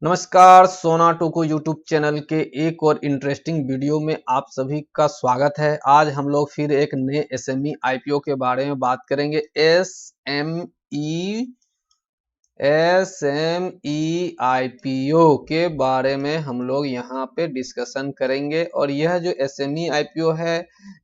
नमस्कार, सोना टोको यूट्यूब चैनल के एक और इंटरेस्टिंग वीडियो में आप सभी का स्वागत है। आज हम लोग फिर एक नए एसएमई आईपीओ के बारे में बात करेंगे। एसएमई आईपीओ के बारे में हम लोग यहाँ पे डिस्कशन करेंगे और यह जो एसएमई आईपीओ है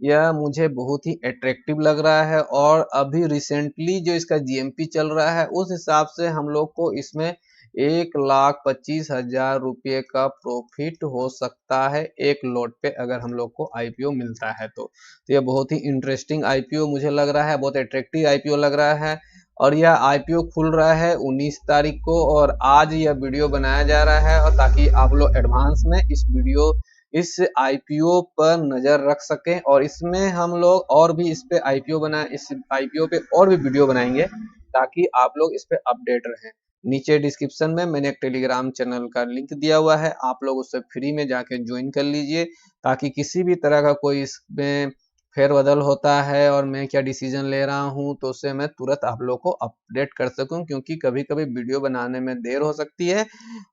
यह मुझे बहुत ही अट्रैक्टिव लग रहा है और अभी रिसेंटली जो इसका जीएमपी चल रहा है उस हिसाब से हम लोग को इसमें 1,25,000 रुपये का प्रॉफिट हो सकता है एक लॉट पे, अगर हम लोग को आईपीओ मिलता है तो यह बहुत ही इंटरेस्टिंग आईपीओ मुझे लग रहा है, बहुत अट्रैक्टिव आईपीओ लग रहा है। और यह आईपीओ खुल रहा है 19 तारीख को और आज यह वीडियो बनाया जा रहा है और ताकि आप लोग एडवांस में इस आईपीओ पर नजर रख सकें और इसमें हम लोग और भी इस आईपीओ पे और भी वीडियो बनाएंगे ताकि आप लोग इस पे अपडेट रहें। नीचे डिस्क्रिप्शन में मैंने एक टेलीग्राम चैनल का लिंक दिया हुआ है, आप लोग उससे फ्री में जाके ज्वाइन कर लीजिए ताकि किसी भी तरह का कोई इसमें फेरबदल होता है और मैं क्या डिसीजन ले रहा हूं तो उससे मैं तुरंत आप लोग को अपडेट कर सकूं, क्योंकि कभी कभी वीडियो बनाने में देर हो सकती है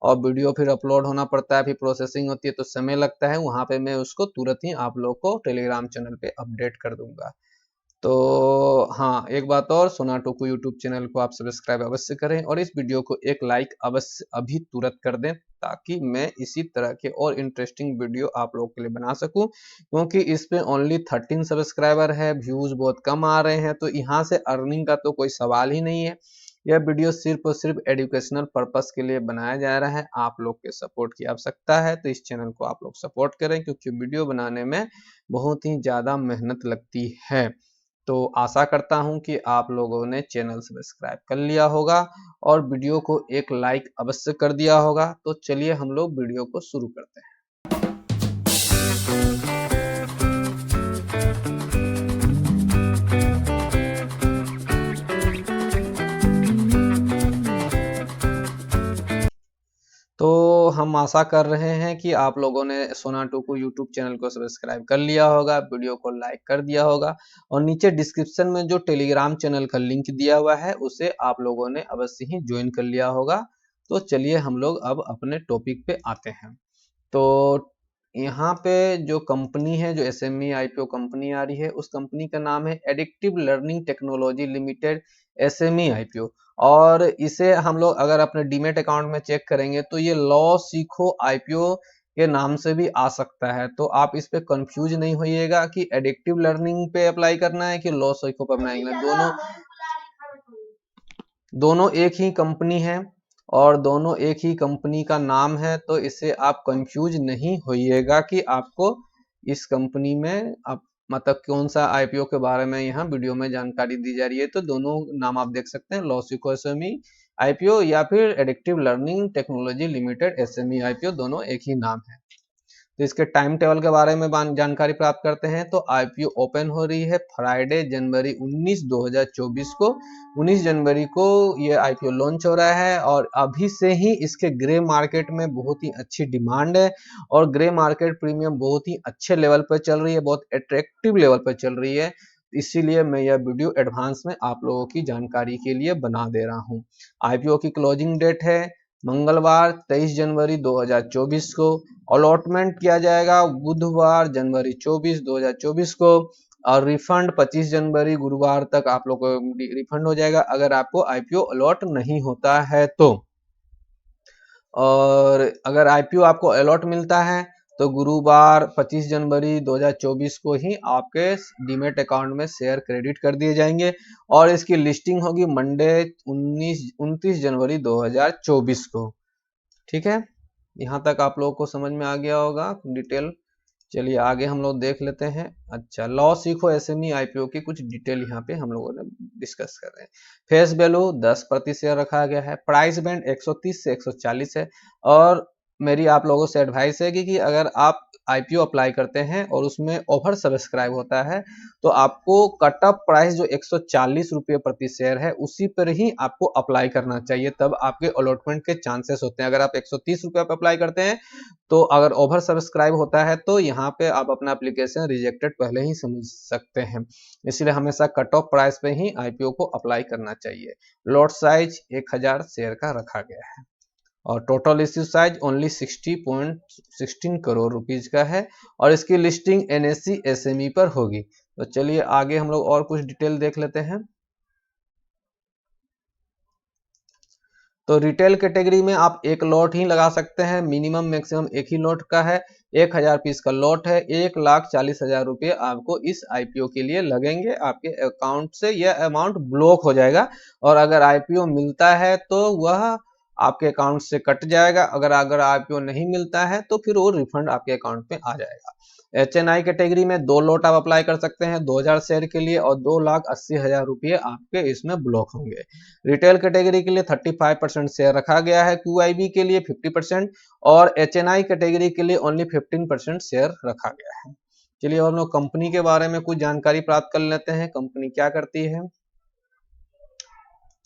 और वीडियो फिर अपलोड होना पड़ता है, फिर प्रोसेसिंग होती है तो समय लगता है। वहां पे मैं उसको तुरंत ही आप लोग को टेलीग्राम चैनल पे अपडेट कर दूंगा। तो हाँ, एक बात और, सोनाटोकू यूट्यूब चैनल को आप सब्सक्राइब अवश्य करें और इस वीडियो को एक लाइक अवश्य अभी तुरंत कर दें ताकि मैं इसी तरह के और इंटरेस्टिंग वीडियो आप लोगों के लिए बना सकूं, क्योंकि इस पे ओनली 13 सब्सक्राइबर है, व्यूज बहुत कम आ रहे हैं तो यहाँ से अर्निंग का तो कोई सवाल ही नहीं है। यह वीडियो सिर्फ और सिर्फ एजुकेशनल पर्पस के लिए बनाया जा रहा है। आप लोग के सपोर्ट की आवश्यकता है तो इस चैनल को आप लोग सपोर्ट करें, क्योंकि वीडियो बनाने में बहुत ही ज़्यादा मेहनत लगती है। तो आशा करता हूं कि आप लोगों ने चैनल सब्सक्राइब कर लिया होगा और वीडियो को एक लाइक अवश्य कर दिया होगा। तो चलिए हम लोग वीडियो को शुरू करते हैं। तो हम आशा कर रहे हैं कि आप लोगों ने सोनाटोकू यूट्यूब चैनल को सब्सक्राइब कर लिया होगा, वीडियो को लाइक कर दिया होगा और नीचे डिस्क्रिप्शन में जो टेलीग्राम चैनल का लिंक दिया हुआ है उसे आप लोगों ने अवश्य ही ज्वाइन कर लिया होगा। तो चलिए हम लोग अब अपने टॉपिक पे आते हैं। तो यहाँ पे जो कंपनी है, जो एसएमई आईपीओ कंपनी आ रही है, उस कंपनी का नाम है addictive learning technology limited, SME IPO. और इसे हम लोग अगर अपने डीमेट अकाउंट में चेक करेंगे तो ये लॉ सीखो आईपीओ के नाम से भी आ सकता है। तो आप इस पे कंफ्यूज नहीं होइएगा कि एडिक्टिव लर्निंग पे अप्लाई करना है कि लॉ सीखो पे अप्लाई करना है। दोनों एक ही कंपनी है और दोनों एक ही कंपनी का नाम है, तो इससे आप कंफ्यूज नहीं होइएगा कि आपको इस कंपनी में आप मतलब कौन सा आईपीओ के बारे में यहाँ वीडियो में जानकारी दी जा रही है। तो दोनों नाम आप देख सकते हैं, लॉसिको एसएमई आईपीओ या फिर addictive learning technology limited SME IPO, दोनों एक ही नाम है। तो इसके टाइम टेबल के बारे में जानकारी प्राप्त करते हैं। तो आईपीओ ओपन हो रही है फ्राइडे जनवरी 19 2024 को। 19 जनवरी को ये आईपीओ लॉन्च हो रहा है और अभी से ही इसके ग्रे मार्केट में बहुत ही अच्छी डिमांड है और ग्रे मार्केट प्रीमियम बहुत ही अच्छे लेवल पर चल रही है, बहुत अट्रैक्टिव लेवल पर चल रही है। इसीलिए मैं यह वीडियो एडवांस में आप लोगों की जानकारी के लिए बना दे रहा हूँ। आईपीओ की क्लोजिंग डेट है मंगलवार 23 जनवरी 2024 को। अलॉटमेंट किया जाएगा बुधवार जनवरी 24 2024 को और रिफंड 25 जनवरी गुरुवार तक आप लोग को रिफंड हो जाएगा अगर आपको आईपीओ अलॉट नहीं होता है तो। और अगर आईपीओ आपको अलॉट मिलता है तो गुरुवार 25 जनवरी 2024 को ही आपके डीमेट अकाउंट में शेयर क्रेडिट कर दिए जाएंगे और इसकी लिस्टिंग होगी मंडे 29 जनवरी 2024 को। ठीक है, यहाँ तक आप लोगों को समझ में आ गया होगा डिटेल। चलिए आगे हम लोग देख लेते हैं। अच्छा, लॉ सीखो एसएमई आईपीओ की कुछ डिटेल यहाँ पे हम लोगों ने डिस्कस कर रहे हैं। फेस वैल्यू 10 प्रति शेयर रखा गया है। प्राइस बैंड 130 से 140 है और मेरी आप लोगों से एडवाइस है कि अगर आप आईपीओ अप्लाई करते हैं और उसमें ओवर सब्सक्राइब होता है तो आपको कट ऑफ प्राइस जो 140 रुपये प्रति शेयर है उसी पर ही आपको अप्लाई करना चाहिए, तब आपके अलॉटमेंट के चांसेस होते हैं। अगर आप 130 रुपये पर अप्लाई करते हैं तो अगर ओवर सब्सक्राइब होता है तो यहाँ पे आप अपना एप्लीकेशन रिजेक्टेड पहले ही समझ सकते हैं। इसलिए हमेशा कट ऑफ प्राइस पे ही आईपीओ को अप्लाई करना चाहिए। लॉट साइज 1000 शेयर का रखा गया है। और total issue size only 60.16 crore rupees का है और इसकी लिस्टिंग NSE SME पर होगी। तो चलिए आगे हम लोग और कुछ डिटेल देख लेते हैं। तो रिटेल कैटेगरी में आप एक लॉट ही लगा सकते हैं, मिनिमम मैक्सिमम एक ही लॉट का है, 1000 पीस का लॉट है, 1,40,000 रुपये आपको इस IPO के लिए लगेंगे। आपके अकाउंट से यह अमाउंट ब्लॉक हो जाएगा और अगर IPO मिलता है तो वह आपके अकाउंट से कट जाएगा, अगर IPO नहीं मिलता है तो फिर वो रिफंड आपके अकाउंट में आ जाएगा। HNI कैटेगरी में 2 लॉट आप अप्लाई कर सकते हैं 2000 शेयर के लिए और 2,80,000 रुपये आपके इसमें ब्लॉक होंगे। रिटेल कैटेगरी के लिए 35% शेयर रखा गया है, QIB के लिए 50% और HNI कैटेगरी के लिए ओनली 15% शेयर रखा गया है। चलिए और हम लोग कंपनी के बारे में कुछ जानकारी प्राप्त कर लेते हैं, कंपनी क्या करती है।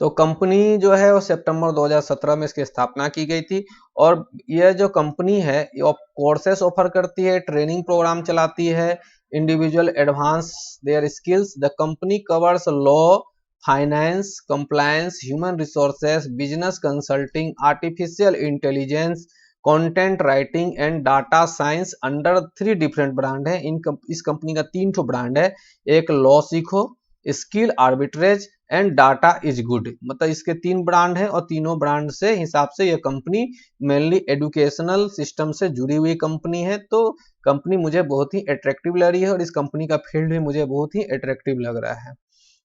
तो कंपनी जो है वो सितंबर 2017 में इसकी स्थापना की गई थी और यह जो कंपनी है ये कोर्सेस ऑफर करती है, ट्रेनिंग प्रोग्राम चलाती है, individual advance their skills. The company covers law, finance, compliance, human resources, business consulting, artificial intelligence, content writing and data science under 3 different brand है। इस कंपनी का 3 ठो ब्रांड है, एक लॉ सीखो, skill arbitrage and data is good. मतलब इसके 3 brand हैं और तीनों ब्रांड से हिसाब से यह कंपनी मेनली एजुकेशनल सिस्टम से जुड़ी हुई कंपनी है। तो कंपनी मुझे बहुत ही अट्रैक्टिव लग रही है और इस कंपनी का फील्ड भी मुझे बहुत ही अट्रैक्टिव लग रहा है।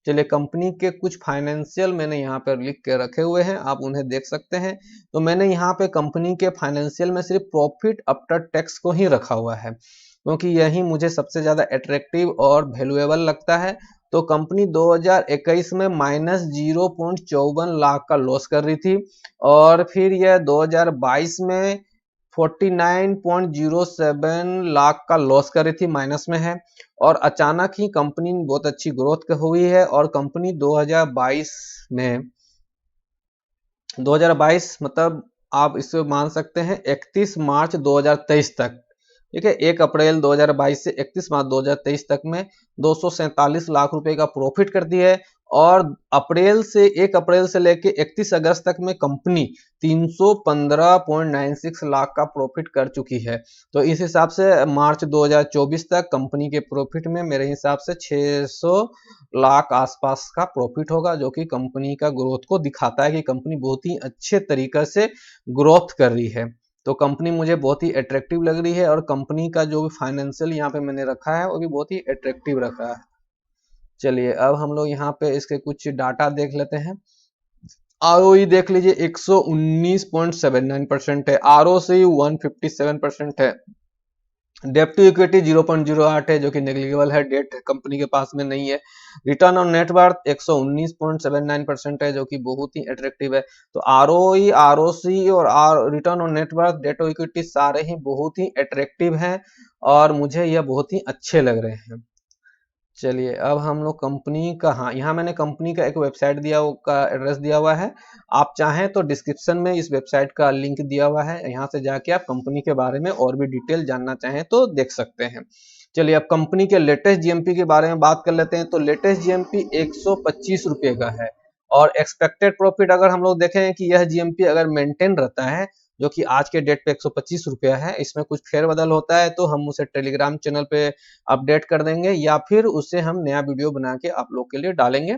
चलिए कंपनी के कुछ फाइनेंशियल मैंने यहाँ पर लिख के रखे हुए हैं, आप उन्हें देख सकते हैं। तो मैंने यहाँ पे कंपनी के फाइनेंशियल में सिर्फ प्रॉफिट आफ्टर टैक्स को ही रखा हुआ है क्योंकि यही मुझे सबसे ज्यादा अट्रैक्टिव और वैल्यूएबल लगता है। तो कंपनी 2021 में -0.54 लाख का लॉस कर रही थी और फिर यह 2022 में 49.07 लाख का लॉस कर रही थी, माइनस में है और अचानक ही कंपनी बहुत अच्छी ग्रोथ हुई है और कंपनी 2022 मतलब आप इसे मान सकते हैं 31 मार्च 2023 तक, ठीक है, 1 अप्रैल 2022 से 31 मार्च 2023 तक में 247 लाख रुपए का प्रॉफिट करती है और 1 अप्रैल से लेके 31 अगस्त तक में कंपनी 315.96 लाख का प्रॉफिट कर चुकी है। तो इस हिसाब से मार्च 2024 तक कंपनी के प्रॉफिट में मेरे हिसाब से 600 लाख आसपास का प्रॉफिट होगा, जो कि कंपनी का ग्रोथ को दिखाता है कि कंपनी बहुत ही अच्छे तरीके से ग्रोथ कर रही है। तो कंपनी मुझे बहुत ही अट्रैक्टिव लग रही है और कंपनी का जो भी फाइनेंशियल यहाँ पे मैंने रखा है वो भी बहुत ही अट्रैक्टिव रखा है। चलिए अब हम लोग यहाँ पे इसके कुछ डाटा देख लेते हैं। ROE देख लीजिए 119.79% है, ROC 157% है, डेट टू इक्विटी 0.08 है जो कि नेग्लिजिबल है, डेट कंपनी के पास में नहीं है। रिटर्न ऑन नेटवर्थ 119.79% है जो कि बहुत ही अट्रैक्टिव है। तो ROE, ROC और return on net worth, debt to equity सारे ही बहुत ही अट्रैक्टिव हैं और मुझे यह बहुत ही अच्छे लग रहे हैं। चलिए अब हम लोग कंपनी का, हाँ यहाँ मैंने कंपनी का एक वेबसाइट दिया का एड्रेस दिया हुआ है, आप चाहें तो डिस्क्रिप्शन में इस वेबसाइट का लिंक दिया हुआ है, यहाँ से जाके आप कंपनी के बारे में और भी डिटेल जानना चाहें तो देख सकते हैं। चलिए अब कंपनी के लेटेस्ट GMP के बारे में बात कर लेते हैं। तो लेटेस्ट GMP 125 रुपये का है और एक्सपेक्टेड प्रॉफिट अगर हम लोग देखें कि यह GMP अगर मेंटेन रहता है जो कि आज के डेट पे 125 रुपया है, इसमें कुछ फेरबदल होता है तो हम उसे टेलीग्राम चैनल पे अपडेट कर देंगे या फिर उसे हम नया वीडियो बना के आप लोग के लिए डालेंगे।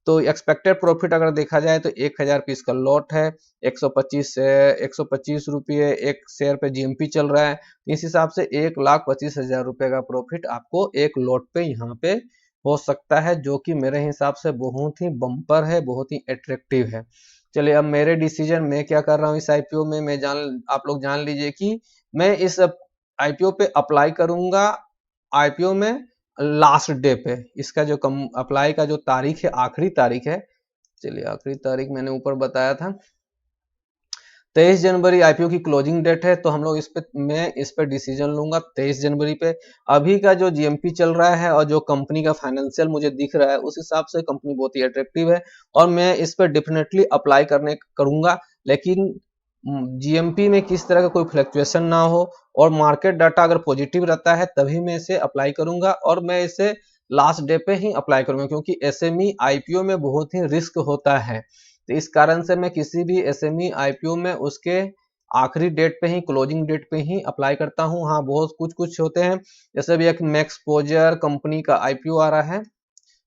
तो एक्सपेक्टेड प्रॉफिट अगर देखा जाए तो 1000 पीस का लॉट है, 125 रुपये एक शेयर पे GMP चल रहा है, इस हिसाब से 1,25,000 रुपये का प्रॉफिट आपको एक लॉट पे यहाँ पे हो सकता है, जो कि मेरे हिसाब से बहुत ही बम्पर है, बहुत ही अट्रैक्टिव है। चलिए अब मेरे डिसीजन मैं क्या कर रहा हूँ इस IPO में, आप लोग जान लीजिए कि मैं इस IPO पे अप्लाई करूंगा IPO में लास्ट डे पे। इसका जो अप्लाई का जो तारीख है, आखिरी तारीख है, चलिए आखिरी तारीख मैंने ऊपर बताया था 23 जनवरी IPO की क्लोजिंग डेट है। तो हम लोग मैं इस पे डिसीजन लूंगा 23 जनवरी पे। अभी का जो GMP चल रहा है और जो कंपनी का फाइनेंशियल मुझे दिख रहा है उस हिसाब से कंपनी बहुत ही अट्रैक्टिव है और मैं इस पे डेफिनेटली अप्लाई करूंगा, लेकिन GMP में किस तरह का कोई फ्लक्चुएशन ना हो और मार्केट डाटा अगर पॉजिटिव रहता है तभी मैं इसे अप्लाई करूंगा और मैं इसे लास्ट डे पे ही अप्लाई करूंगा क्योंकि SME IPO में बहुत ही रिस्क होता है। तो इस कारण से मैं किसी भी SME IPO में उसके आखिरी डेट पे ही, क्लोजिंग डेट पे ही अप्लाई करता हूँ। हाँ, बहुत कुछ कुछ होते हैं, जैसे भी एक मैक्सपोजर कंपनी का आईपीओ आ रहा है,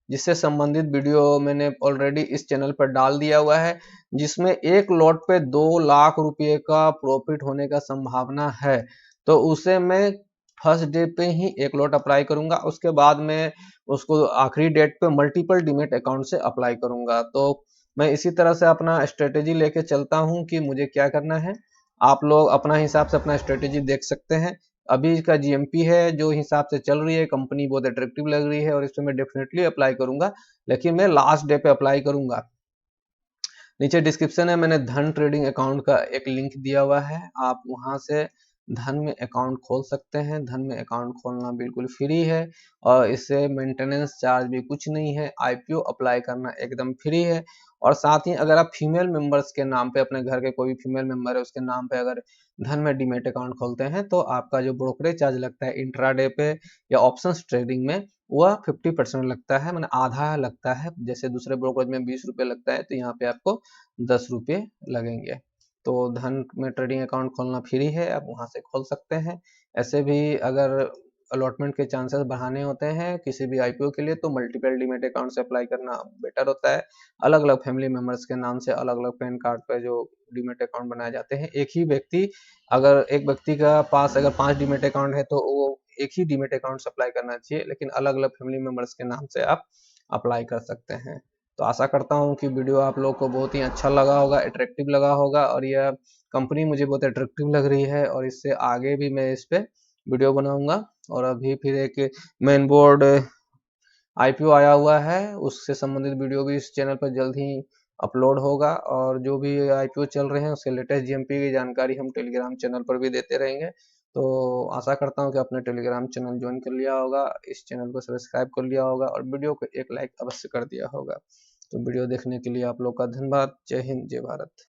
जिससे संबंधित वीडियो मैंने ऑलरेडी इस चैनल पर डाल दिया हुआ है, जिसमें एक लॉट पे 2 लाख रुपए का प्रॉफिट होने का संभावना है। तो उसे मैं फर्स्ट डे पे ही एक लॉट अप्लाई करूंगा, उसके बाद मैं उसको आखिरी डेट पे मल्टीपल डीमेट अकाउंट से अप्लाई करूंगा। तो मैं इसी तरह से अपना स्ट्रेटेजी लेके चलता हूं कि मुझे क्या करना है। आप लोग अपना हिसाब से अपना स्ट्रेटेजी देख सकते हैं। अभी इसका जीएमपी है जो हिसाब से चल रही है, कंपनी बहुत अट्रैक्टिव लग रही है और इस पे मैं डेफिनेटली अप्लाई करूंगा, लेकिन मैं लास्ट डे पे अप्लाई करूंगा। नीचे डिस्क्रिप्शन में मैंने धन ट्रेडिंग अकाउंट का एक लिंक दिया हुआ है, आप वहां से धन में अकाउंट खोल सकते हैं। धन में अकाउंट खोलना बिल्कुल फ्री है और इससे मेंटेनेंस चार्ज भी कुछ नहीं है। आईपीओ अप्लाई करना एकदम फ्री है। और साथ ही अगर आप फीमेल मेंबर्स के नाम पे, अपने घर के कोई भी फीमेल मेंबर है उसके नाम पे अगर धन में डीमेट अकाउंट खोलते हैं तो आपका जो ब्रोकरेज चार्ज लगता है इंट्राडे पे या ऑप्शंस ट्रेडिंग में, वह 50% लगता है, मैंने आधा लगता है। जैसे दूसरे ब्रोकरेज में 20 रुपये लगता है तो यहाँ पे आपको 10 रुपये लगेंगे। तो धन में ट्रेडिंग अकाउंट खोलना फ्री है, आप वहां से खोल सकते हैं। ऐसे भी अगर अलॉटमेंट के चांसेस बढ़ाने होते हैं किसी भी आईपीओ के लिए तो मल्टीपल डीमेट अकाउंट से अप्लाई करना बेटर होता है। अलग अलग फैमिली मेंबर्स के नाम से अलग अलग पैन कार्ड पे जो डीमेट अकाउंट बनाए जाते हैं, एक ही व्यक्ति, अगर एक व्यक्ति का पास अगर 5 डीमेट अकाउंट है तो वो एक ही डीमेट अकाउंट से अप्लाई करना चाहिए, लेकिन अलग अलग फैमिली मेंबर्स के नाम से आप अप्लाई कर सकते हैं। तो आशा करता हूँ कि वीडियो आप लोग को बहुत ही अच्छा लगा होगा, अट्रैक्टिव लगा होगा, और यह कंपनी मुझे बहुत अट्रैक्टिव लग रही है और इससे आगे भी मैं इस पे वीडियो बनाऊंगा। और अभी फिर एक मेन बोर्ड आईपीओ आया हुआ है, उससे संबंधित वीडियो भी इस चैनल पर जल्द ही अपलोड होगा। और जो भी आईपीओ चल रहे हैं उसके लेटेस्ट जीएमपी की जानकारी हम टेलीग्राम चैनल पर भी देते रहेंगे। तो आशा करता हूँ कि आपने टेलीग्राम चैनल ज्वाइन कर लिया होगा, इस चैनल को सब्सक्राइब कर लिया होगा और वीडियो को एक लाइक अवश्य कर दिया होगा। तो वीडियो देखने के लिए आप लोग का धन्यवाद। जय हिंद, जय भारत।